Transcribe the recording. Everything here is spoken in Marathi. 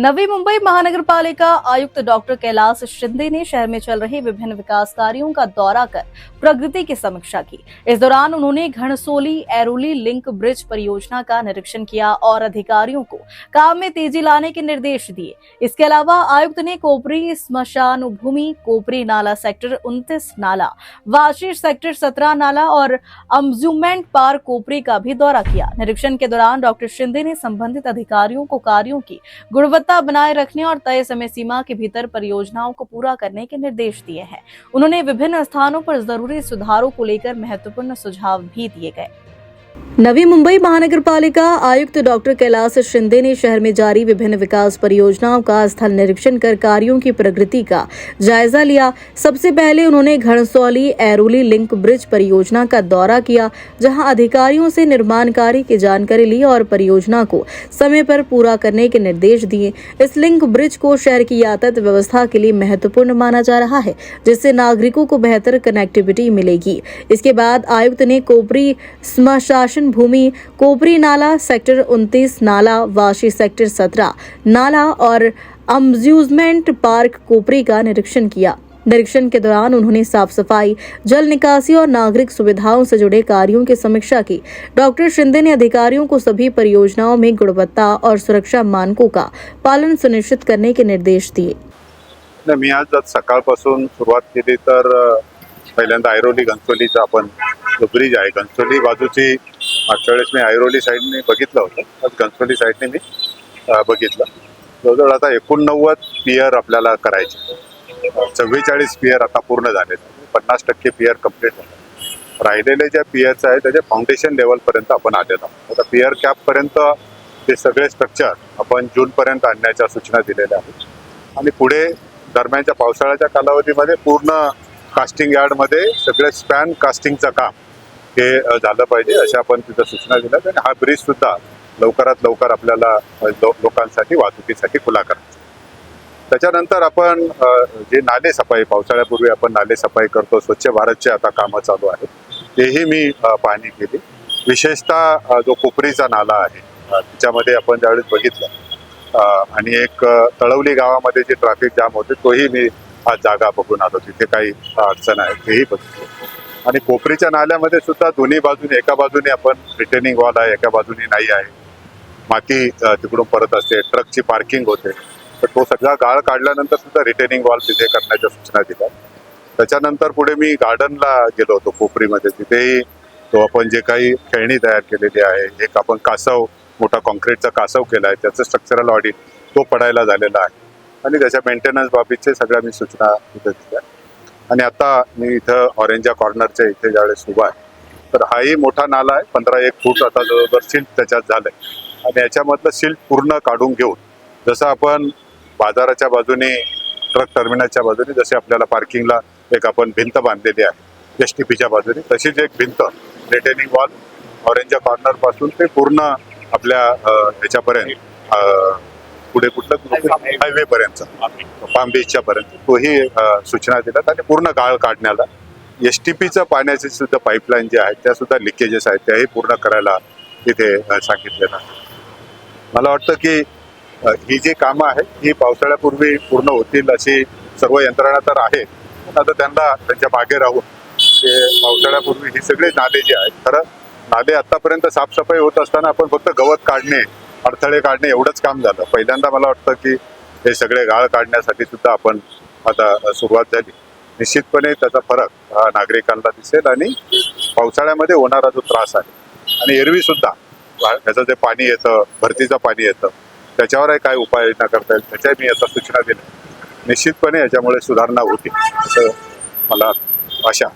नवी मुंबई महानगर पालिका आयुक्त डॉक्टर कैलाश शिंदे ने शहर में चल रहे विभिन्न विकास कार्यों का दौरा कर प्रगति की समीक्षा की। इस दौरान उन्होंने घणसोली एरोली लिंक ब्रिज परियोजना का निरीक्षण किया और अधिकारियों को काम में तेजी लाने के निर्देश दिए। इसके अलावा आयुक्त ने कोपरी स्मशान भूमि, कोपरी नाला सेक्टर 29 नाला, वाशी सेक्टर 17 नाला और अम्यूजमेंट पार्क कोपरी का भी दौरा किया। निरीक्षण के दौरान डॉक्टर शिंदे ने संबंधित अधिकारियों को कार्यों की गुणवत्ता बनाए रखने और तय समय सीमा के भीतर परियोजनाओं को पूरा करने के निर्देश दिए हैं। उन्होंने विभिन्न स्थानों पर जरूरी सुधारों को लेकर महत्वपूर्ण सुझाव भी दिए गए। नवी मुंबई महानगर पालिका आयुक्त डॉक्टर कैलाश शिंदे ने शहर में जारी विभिन्न विकास परियोजनाओं का स्थल निरीक्षण कर कार्यों की प्रगति का जायजा लिया। सबसे पहले उन्होंने घणसोली एरोली लिंक ब्रिज परियोजना का दौरा किया, जहां अधिकारियों से निर्माण कार्य की जानकारी ली और परियोजना को समय पर पूरा करने के निर्देश दिए। इस लिंक ब्रिज को शहर की यातायात व्यवस्था के लिए महत्वपूर्ण माना जा रहा है, जिससे नागरिकों को बेहतर कनेक्टिविटी मिलेगी। इसके बाद आयुक्त ने कोपरी स्मशान भूमि, कोपरी नाला सेक्टर 29 नाला, वाशी सेक्टर 17 नाला और अम्यूजमेंट पार्क कोपरी का निरीक्षण किया। निरीक्षण के दौरान उन्होंने साफ सफाई, जल निकासी और नागरिक सुविधाओं से जुड़े कार्यों की समीक्षा की। डॉक्टर शिंदे ने अधिकारियों को सभी परियोजनाओं में गुणवत्ता और सुरक्षा मानकों का पालन सुनिश्चित करने के निर्देश दिए। मी आज सकाळपासून सुरुवात केली तर पहिल्यांदा ऐरोली घणसोलीचा आपण जो ब्रिज आहे, घणसोली बाजूची मागच्या वेळेस मी ऐरोली साईडने बघितलं होतं, आज घणसोली साईडने मी बघितलं। जवळजवळ आता 89 पियर आपल्याला करायचे, 44 पियर आता पूर्ण झाले, 50% पियर कम्प्लीट झाले। राहिलेले ज्या पियर्स आहेत त्याचे फाउंडेशन लेवलपर्यंत आपण आलेलो आहोत। आता पियर कॅपपर्यंत ते सगळे स्ट्रक्चर आपण जूनपर्यंत आणण्याच्या सूचना दिलेल्या आहेत आणि पुढे दरम्यानच्या पावसाळ्याच्या कालावधीमध्ये पूर्ण कास्टिंग यार्डमध्ये सगळे स्पॅन कास्टिंगचं काम हे झालं पाहिजे अशा आपण तिथं सूचना दिल्या आणि हा ब्रिज सुद्धा लवकरात लवकर आपल्याला लोकांसाठी वाहतुकीसाठी खुला करायचा। त्याच्यानंतर आपण जे नाले सफाई, पावसाळ्यापूर्वी आपण नाले सफाई करतो, स्वच्छ भारतचे आता कामं चालू आहेत, तेही मी पाहणी केली। विशेषतः जो कोपरीचा नाला आहे त्याच्यामध्ये आपण ज्यावेळेस बघितलं आणि एक तळवली गावामध्ये जे ट्रॅफिक जाम होते तोही मी आज जागा बघून आलो, तिथे काही अडचण आहे तेही बघितलं। आणि कोपरीच्या नाल्यामध्ये सुद्धा दोन्ही बाजूने, एका बाजूने आपण रिटेनिंग वॉल आहे, एका बाजूने नाही आहे, माती तिकडून परत असते, ट्रकची पार्किंग होते, तर तो सगळा गाळ काढल्यानंतर सुद्धा रिटेनिंग वॉल तिथे करण्याच्या सूचना दिल्या। त्याच्यानंतर पुढे मी गार्डनला गेलो होतो कोपरीमध्ये, तिथेही तो आपण जे काही खेळणी तयार केलेली आहे, एक आपण कासव, मोठा कॉन्क्रीटचा कासव केला आहे, त्याचं स्ट्रक्चरल ऑडिट तो पडायला झालेला आहे आणि त्याच्या मेंटेनन्स बाबतीचे सगळ्या मी सूचना तिथे दिल्या। आणि आता मी इथं ऑरेंजा कॉर्नरच्या इथे ज्यावेळेस उभा आहे तर हाही मोठा नाला आहे, 15-1 फूट आता जवळजवळ सिल्ट त्याच्यात झालंय आणि याच्यामधलं सिल्ट पूर्ण काढून घेऊन जसं आपण बाजाराच्या बाजूने, ट्रक टर्मिनलच्या बाजूने जसे आपल्याला पार्किंगला एक आपण भिंत बांधलेली आहे STPच्या बाजूने, तशीच एक भिंत रिटेनिंग वॉल ऑरेंजा कॉर्नर पासून ते पूर्ण आपल्या ह्याच्यापर्यंत पुढे कुठलं हायवे पर्यंत, पाम बीचच्या पर्यंत तोही सूचना दिल्यात आणि पूर्ण गाळ काढण्याला STPचं पाण्याचे सुद्धा पाईपलाईन जे आहेत त्या सुद्धा लिकेजेस आहेत त्याही पूर्ण करायला तिथे सांगितलेलं आहे। मला वाटतं की ही जी कामं आहेत ही पावसाळ्यापूर्वी पूर्ण होतील अशी सर्व यंत्रणा तर आहे, पण आता त्यांना त्यांच्या मागे राहून ते पावसाळ्यापूर्वी ही सगळे नाले जे आहेत, खरं नाले आतापर्यंत साफसफाई होत असताना आपण फक्त गवत काढणे, अडथळे काढणे एवढंच काम झालं। पहिल्यांदा मला वाटतं की हे सगळे गाळ काढण्यासाठी सुद्धा आपण आता सुरुवात झाली। निश्चितपणे त्याचा फरक नागरिकांना दिसेल आणि पावसाळ्यामध्ये होणारा जो त्रास आहे आणि एरवी सुद्धा त्याचं जे पाणी येतं, भरतीचं पाणी येतं, त्याच्यावरही काय उपाययोजना करता येईल त्याच्या मी आता सूचना दिल्या। निश्चितपणे याच्यामुळे सुधारणा होती असं मला आशा